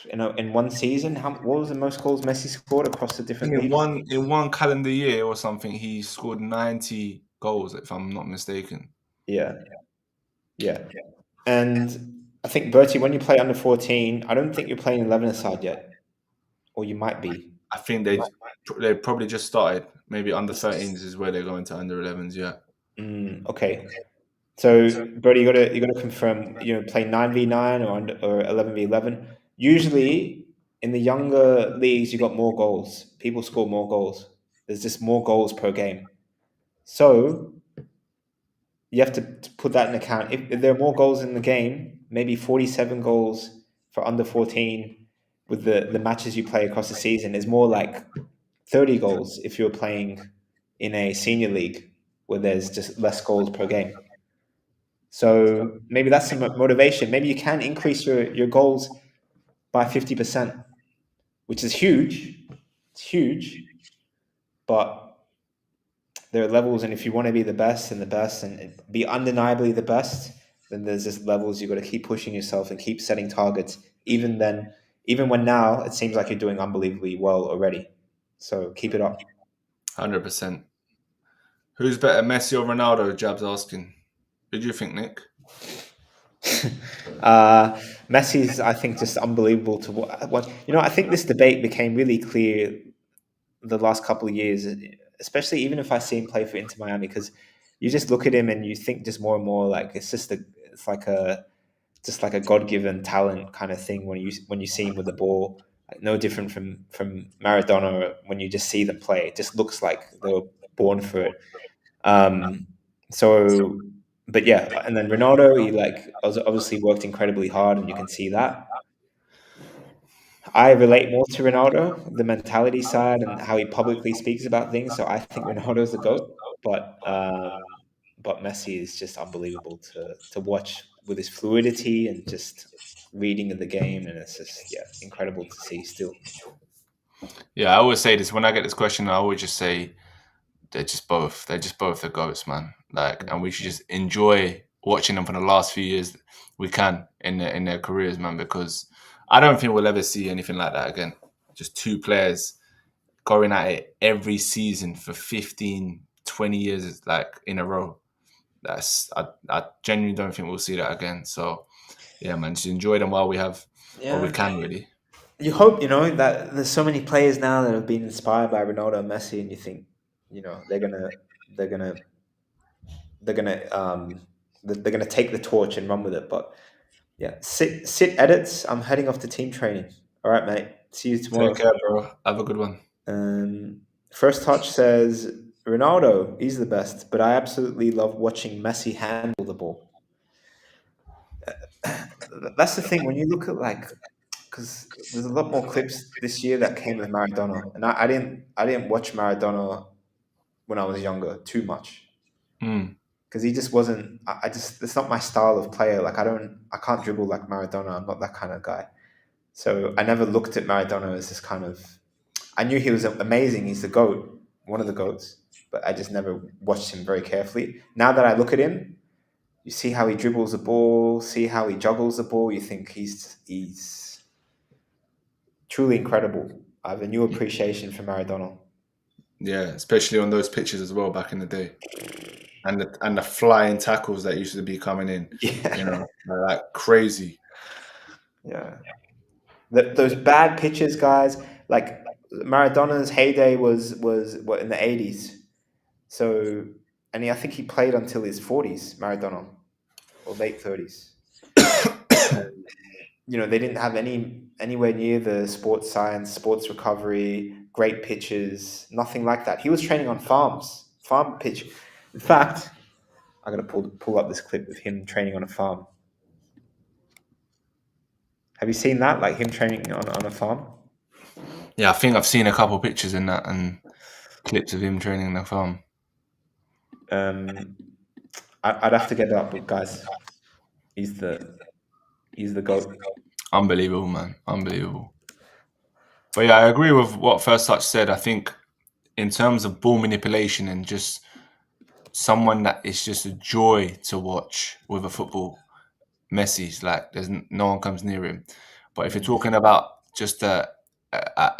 in one season. What was the most goals Messi scored across the I think different leagues? in one calendar year or something, he scored 90 goals, if I'm not mistaken. Yeah, yeah. And I think Bertie, when you play under 14, I don't think you're playing 11 aside yet, or you might be. I think they probably just started. Maybe under 13s is where they're going to under 11s. Yeah. Okay. So, Bertie, you gotta confirm. Play 9v9 or 11v11. Usually, in the younger leagues, you got more goals. People score more goals. There's just more goals per game. So you have to put that in account. If there are more goals in the game, maybe 47 goals for under 14 with the matches you play across the season is more like 30 goals if you're playing in a senior league where there's just less goals per game. So maybe that's some motivation. Maybe you can increase your goals by 50%, which is huge. It's huge, but there are levels, and if you want to be the best and be undeniably the best, then there's just levels you got to keep pushing yourself and keep setting targets. Even when now it seems like you're doing unbelievably well already. So keep it up. 100%. Who's better, Messi or Ronaldo? Jab's asking. Who do you think, Nick? Messi's, I think, just unbelievable to watch. I think this debate became really clear the last couple of years, especially even if I see him play for Inter Miami, because you just look at him and you think just more and more like it's like a God given talent kind of thing when you see him with the ball. Like, no different from Maradona when you just see them play. It just looks like they were born for it. Um, so, but yeah, and then Ronaldo, he obviously worked incredibly hard, and you can see that. I relate more to Ronaldo, the mentality side and how he publicly speaks about things. So I think Ronaldo's the GOAT, but Messi is just unbelievable to watch with his fluidity and just reading of the game, and it's just incredible to see still. Yeah, I always say this when I get this question. I always just say they're just both the goats, man. And we should just enjoy watching them for the last few years we can in their careers, man. Because I don't think we'll ever see anything like that again. Just two players going at it every season for 15, 20 years, in a row. I genuinely don't think we'll see that again. So yeah, man, just enjoy them while we can, really. You hope that there's so many players now that have been inspired by Ronaldo and Messi, and you think they're gonna they're gonna they're gonna they're gonna take the torch and run with it. But yeah, sit edits. I'm heading off to team training. All right, mate. See you tomorrow. Take care, bro. Have a good one. First touch says Ronaldo. He's the best, but I absolutely love watching Messi handle the ball. That's the thing when you look at because there's a lot more clips this year that came with Maradona, and I didn't watch Maradona when I was younger too much because he just wasn't. I just it's not my style of player. Like I can't dribble like Maradona. I'm not that kind of guy. So I never looked at Maradona as this kind of. I knew he was amazing. He's the GOAT, one of the GOATs, but I just never watched him very carefully. Now that I look at him, you see how he dribbles the ball, see how he juggles the ball. You think he's truly incredible. I have a new appreciation for Maradona. Yeah, especially on those pitches as well back in the day, and the flying tackles that used to be coming in, Yeah, like crazy. yeah. Those bad pitches, guys. Like Maradona's heyday was what in the 80s. So, and I think he played until his 40s, Maradona, or late 30s. They didn't have anywhere near the sports science, sports recovery, great pitches, nothing like that. He was training on farm pitch. In fact, I gotta pull up this clip of him training on a farm. Have you seen that? Like him training on a farm? Yeah, I think I've seen a couple pictures in that and clips of him training in the farm. I'd have to get it up, but guys, he's the goat. Unbelievable, man. Unbelievable. But yeah, I agree with what First Touch said. I think in terms of ball manipulation and just someone that is just a joy to watch with a football, Messi's like no one comes near him. But if you're talking about just a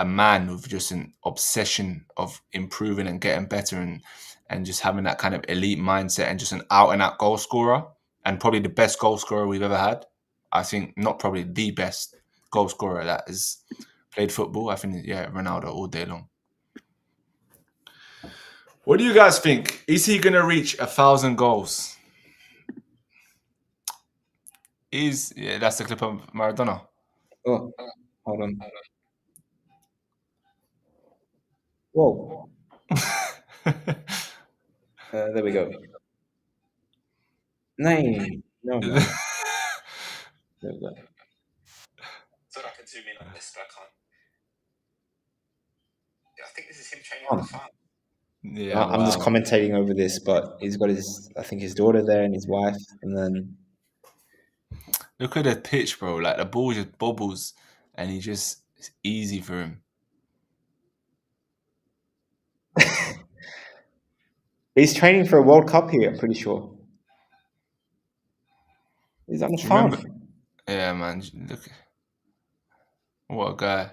man with just an obsession of improving and getting better and just having that kind of elite mindset and just an out and out goal scorer and probably the best goal scorer we've ever had. I think not probably the best goal scorer that has played football. I think Ronaldo all day long. What do you guys think? Is he gonna reach 1,000 goals? That's the clip of Maradona. Oh, hold on. Whoa. There we go. No. There we go. So I can zoom in on this, but I can't. I think this is him training Oh. on the farm. Yeah, I'm just commentating over this, but he's got his daughter there and his wife, and then look at the pitch, bro. Like the ball just bobbles, and it's easy for him. he's training for a World Cup here. I'm pretty sure. He's on the farm. Remember? Yeah, man. Look, what a guy.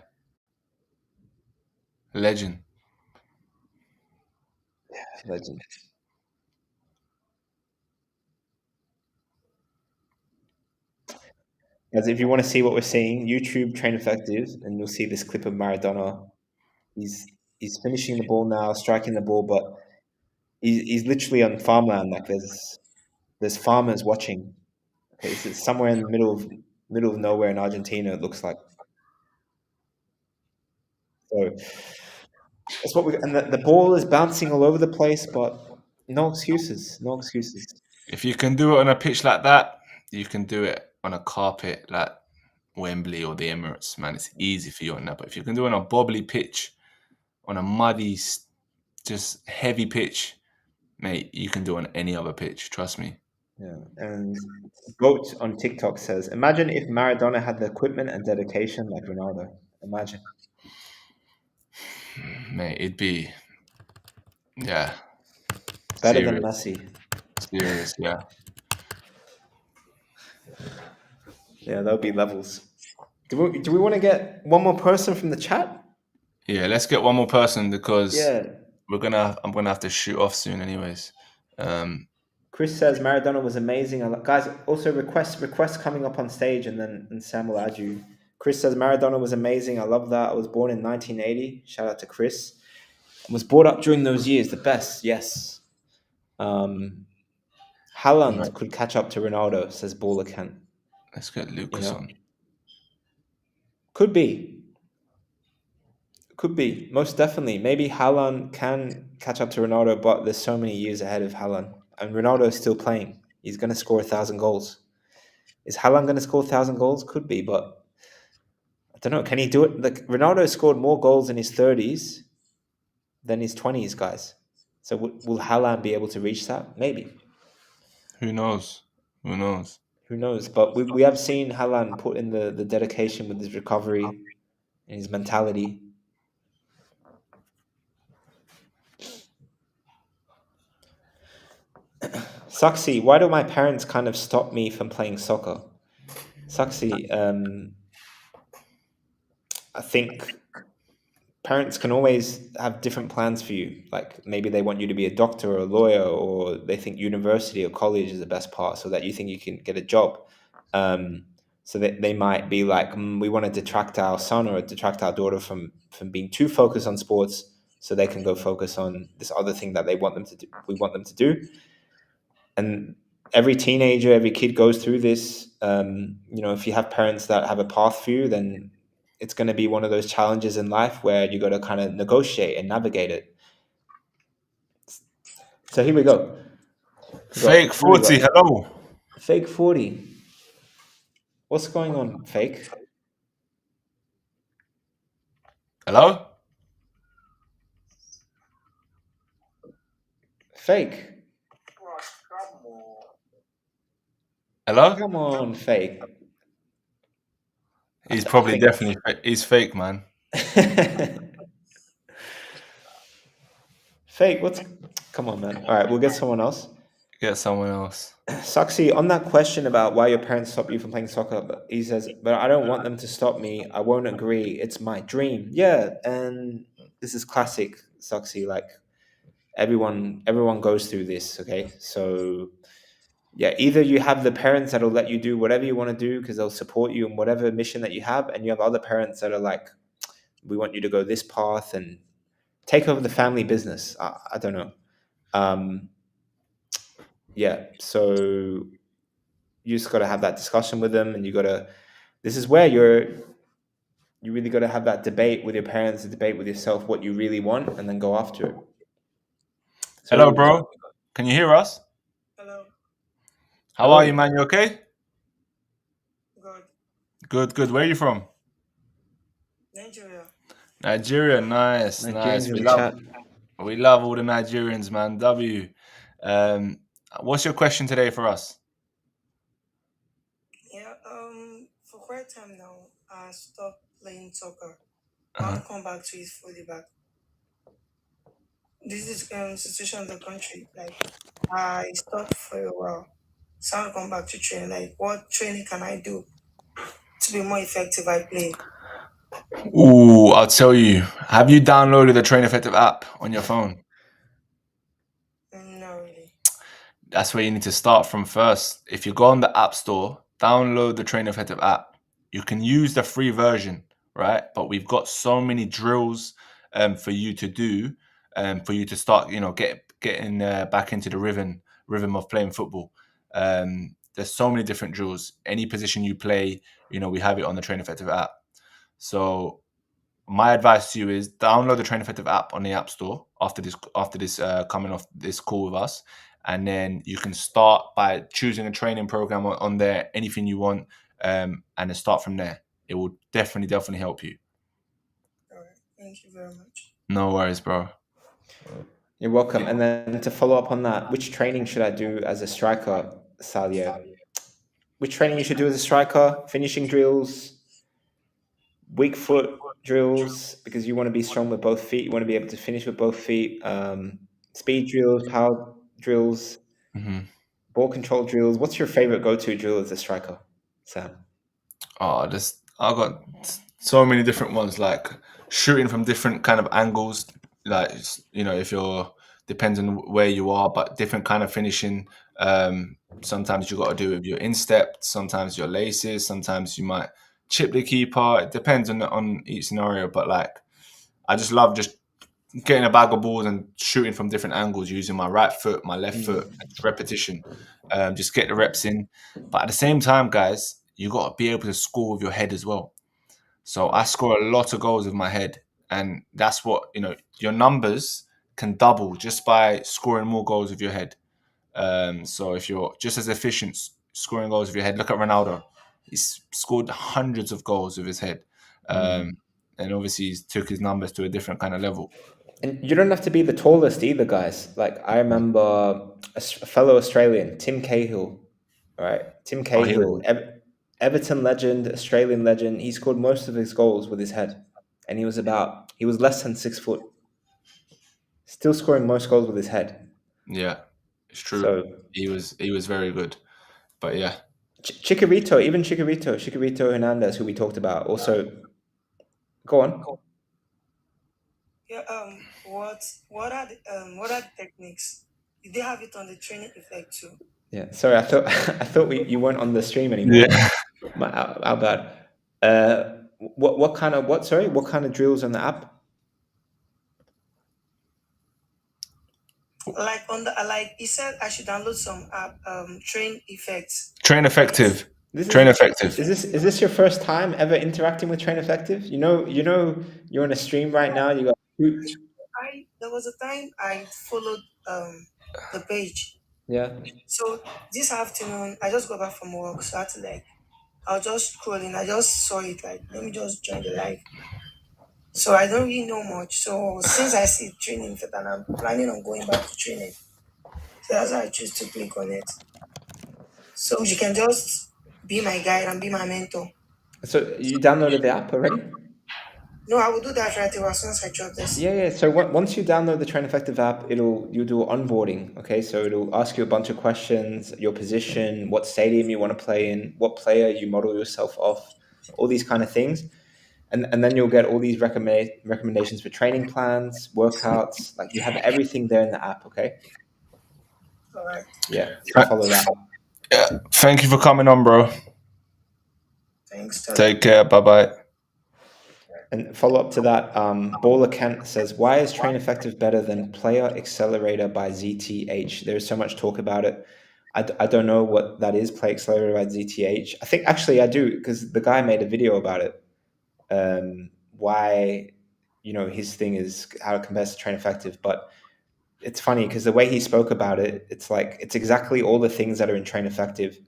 Legend. Legend. As if you want to see what we're seeing, YouTube Train Effective, and you'll see this clip of Maradona. He's finishing the ball now, striking the ball, but he's literally on farmland. Like there's farmers watching. Okay, so it's somewhere in the middle of nowhere in Argentina. It looks like. So that's what and the ball is bouncing all over the place, but no excuses. No excuses. If you can do it on a pitch like that, you can do it on a carpet like Wembley or the Emirates, man. It's easy for you on that. But if you can do it on a bobbly pitch, on a muddy, just heavy pitch, mate, you can do it on any other pitch. Trust me. Yeah, and Goat on TikTok says, "Imagine if Maradona had the equipment and dedication like Ronaldo. Imagine, mate, it'd be better serious. than Messi. Serious, yeah. Yeah, there'll be levels. Do we want to get one more person from the chat? Yeah, let's get one more person because Yeah. I'm gonna have to shoot off soon, anyways. Chris says Maradona was amazing. Guys, also requests coming up on stage, and Sam will add you. Chris says Maradona was amazing. I love that. I was born in 1980. Shout out to Chris. I was brought up during those years. The best, yes. Haaland could catch up to Ronaldo, says Baller Kent. Let's get Lucas on. Could be. Most definitely. Maybe Haaland can catch up to Ronaldo, but there's so many years ahead of Haaland. And Ronaldo is still playing. He's going to score 1,000 goals. Is Haaland going to score 1,000 goals? Could be, but I don't know. Can he do it? Like Ronaldo scored more goals in his 30s than his 20s, guys. So will Haaland be able to reach that? Maybe. Who knows? But we have seen Haaland put in the dedication with his recovery and his mentality. Saxi, why do my parents kind of stop me from playing soccer? Saxi, I think parents can always have different plans for you. Like maybe they want you to be a doctor or a lawyer, or they think university or college is the best part, so that you think you can get a job. So they might be like, we want to detract our son or detract our daughter from being too focused on sports, so they can go focus on this other thing that they want them to do. We want them to do, and every teenager, every kid goes through this. If you have parents that have a path for you, then it's going to be one of those challenges in life where you got to kind of negotiate and navigate it. So here we go. Fake Who we 40, got? hello. Fake 40. What's going on, Fake? Hello? Fake. Hello? Come on, Fake. He's I probably think definitely he's fake, man. Fake, what's... Come on, man. All right, we'll get someone else. Get someone else. Saksi, on that question about why your parents stop you from playing soccer, he says, but I don't want them to stop me. I won't agree. It's my dream. Yeah, and this is classic, Saksi. Like everyone goes through this, okay? So yeah, either you have the parents that'll let you do whatever you want to do because they'll support you in whatever mission that you have, and you have other parents that are like, we want you to go this path and take over the family business. I don't know. Yeah, so you just got to have that discussion with them, and this is where you really got to have that debate with your parents, a debate with yourself, what you really want, and then go after it. So Hello, bro. Can you hear us? Hello. How Hello. are you, man? You okay? Good. Good. Where are you from? Nigeria. Nigeria. Nice. Nigerians in We the love chat. all the Nigerians, man. W. What's your question today for us? Yeah. For quite time now, I stopped playing soccer. Uh-huh. I'll come back to it fully back. This is situation of the country. Like I stopped for a while. So I'll come back to training. Like what training can I do to be more effective at play? Ooh, I'll tell you. Have you downloaded the Train Effective app on your phone? Not really. That's where you need to start from first. If you go on the App Store, download the Train Effective app. You can use the free version, right? But we've got so many drills for you to do, for you to start, getting back into the rhythm of playing football. There's so many different drills. Any position you play, we have it on the Train Effective app. So my advice to you is download the Train Effective app on the App Store after this coming off this call with us, and then you can start by choosing a training program on there, anything you want, and then start from there. It will definitely help you. All right. Thank you very much. No worries, bro. You're welcome. And then to follow up on that, which training should I do as a striker, Salia? Which training you should do as a striker? Finishing drills, weak foot drills, because you want to be strong with both feet. You want to be able to finish with both feet. Speed drills, power drills, ball control drills. What's your favorite go-to drill as a striker, Sam? Oh, I got so many different ones, like shooting from different kind of angles. Like if you're depends on where you are, but different kind of finishing. Sometimes you got to do it with your instep. Sometimes your laces. Sometimes you might chip the keeper. It depends on each scenario. But like, I just love just getting a bag of balls and shooting from different angles using my right foot, my left foot, repetition. Just get the reps in. But at the same time, guys, you got to be able to score with your head as well. So I score a lot of goals with my head, and that's what your numbers can double just by scoring more goals with your head. So if you're just as efficient scoring goals with your head, look at Ronaldo. He's scored hundreds of goals with his head, and obviously he's took his numbers to a different kind of level. And you don't have to be the tallest either, guys. Like I remember a fellow Australian, Tim Cahill, right? Tim Cahill, Everton legend, Australian legend. He scored most of his goals with his head, and he was less than 6 foot, still scoring most goals with his head. Yeah, it's true. So he was very good, but yeah, Chicharito Hernandez, who we talked about, also. Go on. Yeah. What are the techniques? Did they have it on the training effect too? Yeah. Sorry, I thought I thought you weren't on the stream anymore. Yeah. How bad? What kind of what? Sorry, what kind of drills on the app? Like on the like he said I should download some app train effects. Train Right? effective. This Train is effective. is this your first time ever interacting with Train Effective? You know you're on a stream right now. You got I there was a time I followed the page. yeah. So this afternoon I just got back from work, so I had to like I was just scrolling, I just saw it like let me just join the live. So I don't really know much. So since I see training fit and I'm planning on going back to training, so that's why I choose to click on it. So you can just be my guide and be my mentor. So you downloaded the app already? No, I will do that right away as soon as I drop this. Yeah, yeah. So once you download the Train Effective app, you'll do onboarding. Okay, so it'll ask you a bunch of questions: your position, what stadium you want to play in, what player you model yourself off, all these kind of things, and then you'll get all these recommendations for training plans, workouts. Like you have everything there in the app. Okay. All right. Yeah. So follow that. Yeah. Thank you for coming on, bro. Thanks. Take care. Bye bye. And follow up to that, Baller Kent says, why is Train Effective better than Player Accelerator by ZTH? There's so much talk about it. I don't know what that is, Play Accelerator by ZTH. I think actually I do, because the guy made a video about it. Why, his thing is how it compares to Train Effective. But it's funny because the way he spoke about it, it's like, it's exactly all the things that are in Train Effective,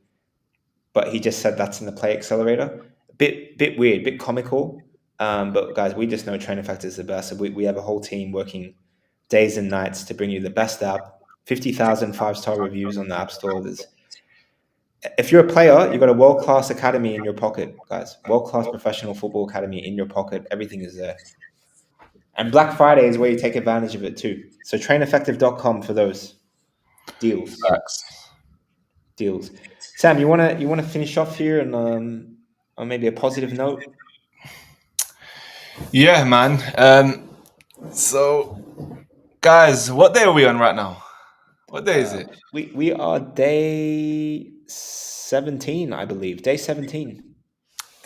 but he just said that's in the Play Accelerator. Bit weird, bit comical. But guys, we just know Train Effect is the best. So we have a whole team working days and nights to bring you the best app. 50,000 5-star reviews on the App Store. If you're a player, you've got a world-class academy in your pocket, guys. World-class professional football academy in your pocket. Everything is there. And Black Friday is where you take advantage of it too. So traineffective.com for those deals. Facts. Deals. Sam, you wanna finish off here and on maybe a positive note? Yeah, man. So, guys, what day are we on right now? What day is it? We are day 17, I believe. Day 17.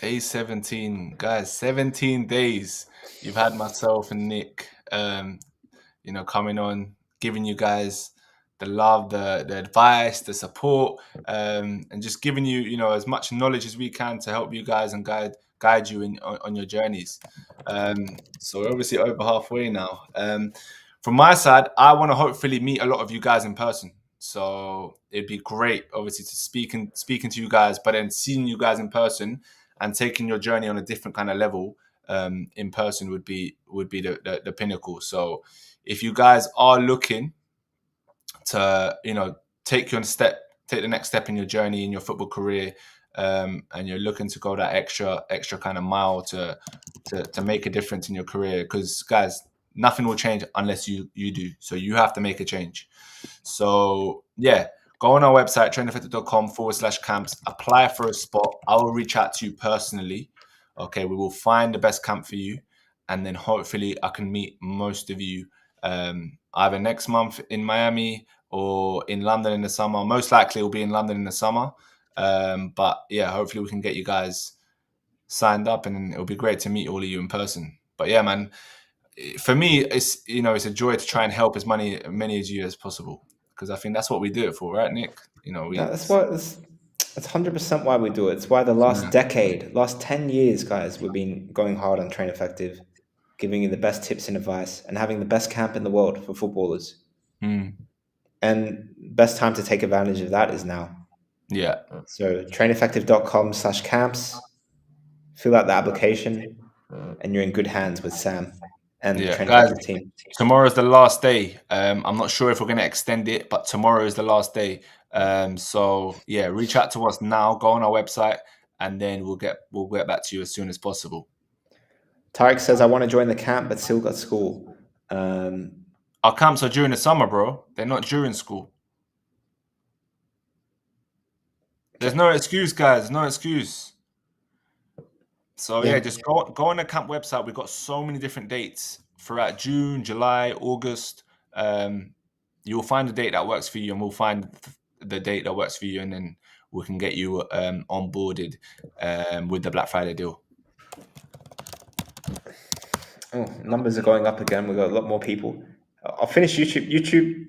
Day 17, guys. 17 days. You've had myself and Nick, coming on, giving you guys the love, the advice, the support, and just giving you, as much knowledge as we can to help you guys and guide you on your journeys. So we're obviously over halfway now. From my side, I want to hopefully meet a lot of you guys in person. So it'd be great, obviously, to speaking to you guys, but then seeing you guys in person and taking your journey on a different kind of level in person would be the pinnacle. So if you guys are looking to take take the next step in your journey in your football career, and you're looking to go that extra kind of mile to make a difference in your career, because guys, nothing will change unless you do. So you have to make a change. So yeah, go on our website traineffective.com/camps, apply for a spot. I will reach out to you personally. Okay, we will find the best camp for you, and then hopefully I can meet most of you either next month in Miami or in London in the summer. Most likely it'll be in London in the summer. But yeah, hopefully we can get you guys signed up, and it'll be great to meet all of you in person. But yeah, man, for me, it's a joy to try and help as many as you as possible, because I think that's what we do it for, right, Nick? That's what that's 100% why we do it. It's why the last decade, last 10 years, guys, we've been going hard on Train Effective, giving you the best tips and advice, and having the best camp in the world for footballers. And best time to take advantage of that is now. Yeah. So traineffective.com/camps, fill out the application, and you're in good hands with Sam and the Train guys, Effective team. tomorrow's the last day. I'm not sure if we're going to extend it, but tomorrow is the last day. So yeah, reach out to us now. Go on our website, and then we'll get back to you as soon as possible. Tarek says, I want to join the camp, but still got school. Our camps are during the summer, bro. They're not during school. There's no excuse, guys. No excuse. So yeah, just go on the camp website. We've got so many different dates throughout June, July, August. You'll find a date that works for you, and we'll find the date that works for you, and then we can get you onboarded with the Black Friday deal. Oh, numbers are going up again. We've got a lot more people. I'll finish YouTube. YouTube